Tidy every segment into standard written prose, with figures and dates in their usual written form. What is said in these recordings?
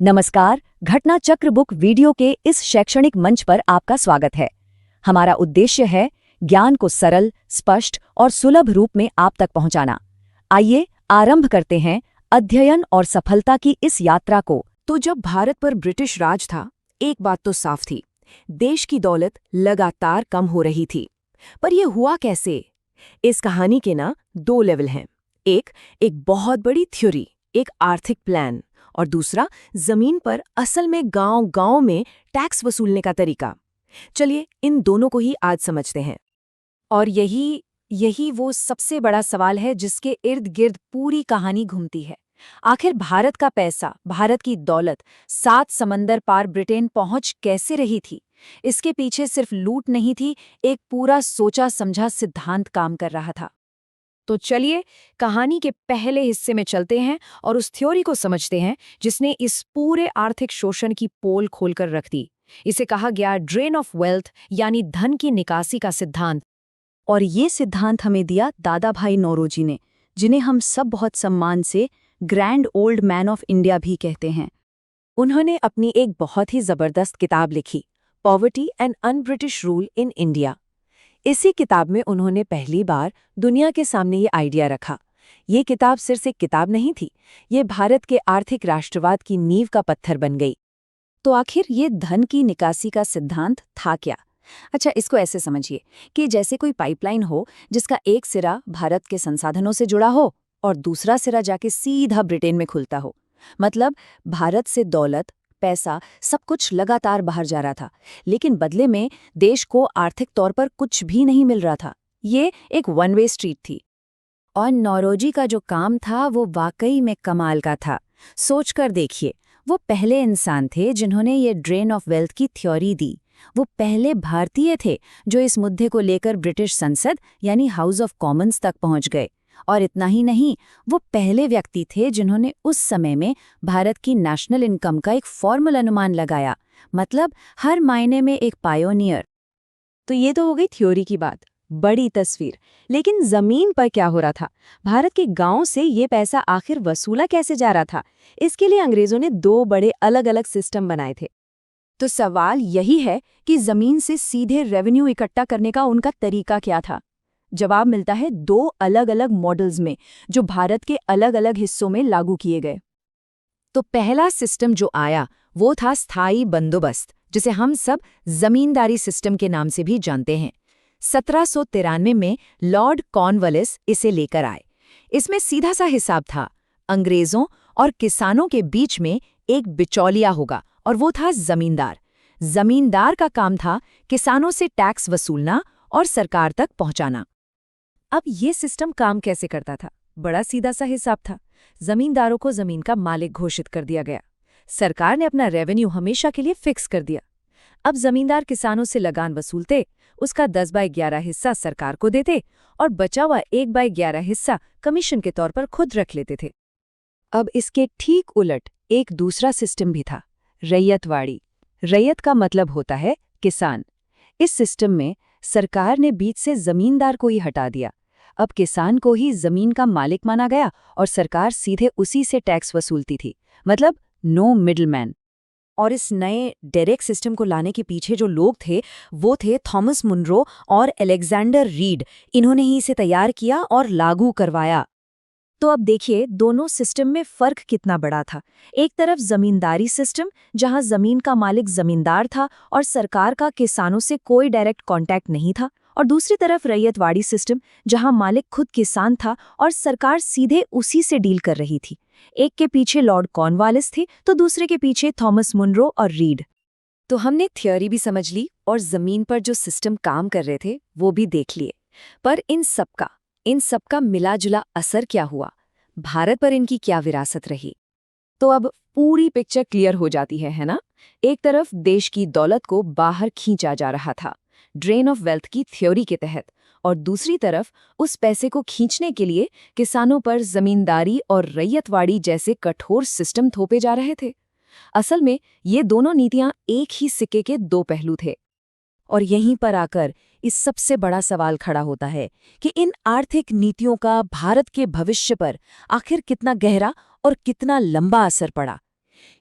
नमस्कार, घटना चक्र बुक वीडियो के इस शैक्षणिक मंच पर आपका स्वागत है। हमारा उद्देश्य है ज्ञान को सरल, स्पष्ट और सुलभ रूप में आप तक पहुंचाना। आइए आरंभ करते हैं अध्ययन और सफलता की इस यात्रा को। तो जब भारत पर ब्रिटिश राज था, एक बात तो साफ थी, देश की दौलत लगातार कम हो रही थी। पर यह हुआ कैसे? इस कहानी के दो लेवल हैं। एक बहुत बड़ी थ्योरी, एक आर्थिक प्लान, और दूसरा जमीन पर असल में गांव-गांव में टैक्स वसूलने का तरीका। चलिए इन दोनों को ही आज समझते हैं। और यही वो सबसे बड़ा सवाल है जिसके इर्द गिर्द पूरी कहानी घूमती है। आखिर भारत का पैसा, भारत की दौलत 7 समंदर पार ब्रिटेन पहुंच कैसे रही थी? इसके पीछे सिर्फ लूट नहीं थी, एक पूरा सोचा समझा सिद्धांत काम कर रहा था। तो चलिए कहानी के पहले हिस्से में चलते हैं और उस थ्योरी को समझते हैं जिसने इस पूरे आर्थिक शोषण की पोल खोलकर रख दी। इसे कहा गया ड्रेन ऑफ वेल्थ, यानी धन की निकासी का सिद्धांत। और ये सिद्धांत हमें दिया दादा भाई नौरोजी ने, जिन्हें हम सब बहुत सम्मान से grand old man of India भी कहते हैं। उन्होंने अपनी एक बहुत ही जबरदस्त किताब लिखी, poverty and un-British rule in India. इसी किताब में उन्होंने पहली बार दुनिया के सामने ये आइडिया रखा। ये किताब सिर्फ एक किताब नहीं थी, ये भारत के आर्थिक राष्ट्रवाद की नींव का पत्थर बन गई। तो आखिर ये धन की निकासी का सिद्धांत था क्या? अच्छा, इसको ऐसे समझिए कि जैसे कोई पाइपलाइन हो जिसका एक सिरा भारत के संसाधनों से जुड़ा हो और दूसरा सिरा जाके सीधा ब्रिटेन में खुलता हो। मतलब भारत से दौलत, पैसा, सब कुछ लगातार बाहर जा रहा था, लेकिन बदले में देश को आर्थिक तौर पर कुछ भी नहीं मिल रहा था। ये एक वन वे स्ट्रीट थी। और नौरोजी का जो काम था वो वाकई में कमाल का था। सोचकर देखिए, वो पहले इंसान थे जिन्होंने ये ड्रेन ऑफ वेल्थ की थ्योरी दी। वो पहले भारतीय थे जो इस मुद्दे को लेकर ब्रिटिश संसद यानी हाउस ऑफ कॉमन्स तक पहुंच गए। और इतना ही नहीं, वो पहले व्यक्ति थे जिन्होंने उस समय में भारत की नेशनल इनकम का एक फॉर्मल अनुमान लगाया। मतलब हर मायने में एक पायोनियर। तो ये तो हो गई थ्योरी की बात, बड़ी तस्वीर। लेकिन जमीन पर क्या हो रहा था? भारत के गांव से ये पैसा आखिर वसूला कैसे जा रहा था? इसके लिए अंग्रेजों ने 2 बड़े अलग-अलग सिस्टम बनाए थे। तो सवाल यही है कि जमीन से सीधे रेवेन्यू इकट्ठा करने का उनका तरीका क्या था? जवाब मिलता है 2 अलग-अलग मॉडल्स में, जो भारत के अलग-अलग हिस्सों में लागू किए गए। तो पहला सिस्टम जो आया वो था स्थायी बंदोबस्त, जिसे हम सब जमींदारी सिस्टम के नाम से भी जानते हैं। 1793 में लॉर्ड कॉर्नवालिस इसे लेकर आए। इसमें सीधा सा हिसाब था, अंग्रेजों और किसानों के बीच में एक बिचौलिया होगा, और वो था जमींदार। जमींदार का काम था किसानों से टैक्स वसूलना और सरकार तक पहुंचाना। अब ये सिस्टम काम कैसे करता था? बड़ा सीधा सा हिसाब था। जमींदारों को जमीन का मालिक घोषित कर दिया गया। सरकार ने अपना रेवेन्यू हमेशा के लिए फिक्स कर दिया। अब जमींदार किसानों से लगान वसूलते, उसका 10/11 हिस्सा सरकार को देते और बचा हुआ 1/11 हिस्सा कमीशन के तौर पर खुद रख लेते थे। अब इसके ठीक उलट एक दूसरा सिस्टम भी था, रैयतवाड़ी। रैयत का मतलब होता है किसान। इस सिस्टम में सरकार ने बीच से जमींदार को ही हटा दिया। अब किसान को ही जमीन का मालिक माना गया और सरकार सीधे उसी से टैक्स वसूलती थी। मतलब नो मिडलमैन। और इस नए डायरेक्ट सिस्टम को लाने के पीछे जो लोग थे, वो थे थॉमस मुनरो और अलेक्जेंडर रीड। इन्होंने ही इसे तैयार किया और लागू करवाया। तो अब देखिए, दोनों सिस्टम में फर्क कितना बड़ा था। एक तरफ जमींदारी सिस्टम, जहां जमीन का मालिक जमींदार था और सरकार का किसानों से कोई डायरेक्ट कांटेक्ट नहीं था, और दूसरी तरफ रैयतवाड़ी सिस्टम, जहां मालिक खुद किसान था और सरकार सीधे उसी से डील कर रही थी। एक के पीछे लॉर्ड कॉर्नवालिस थे तो दूसरे के पीछे थॉमस मुनरो और रीड। तो हमने थ्योरी भी समझ ली और जमीन पर जो सिस्टम काम कर रहे थे वो भी देख लिए। पर इन सबका मिला जुला असर क्या हुआ? भारत पर इनकी क्या विरासत रही? तो अब पूरी पिक्चर क्लियर हो जाती है ना? एक तरफ देश की दौलत को बाहर खींचा जा रहा था ड्रेन ऑफ वेल्थ की थ्योरी के तहत, और दूसरी तरफ उस पैसे को खींचने के लिए किसानों पर जमींदारी और रैयतवाड़ी जैसे कठोर सिस्टम थोपे जा रहे थे। असल में ये दोनों नीतियां एक ही सिक्के के 2 पहलू थे। और यहीं पर आकर इस सबसे बड़ा सवाल खड़ा होता है कि इन आर्थिक नीतियों का भारत के भविष्य पर आखिर कितना गहरा और कितना लंबा असर पड़ा।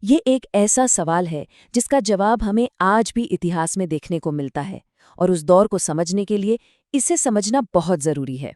ये एक ऐसा सवाल है जिसका जवाब हमें आज भी इतिहास में देखने को मिलता है, और उस दौर को समझने के लिए इसे समझना बहुत जरूरी है।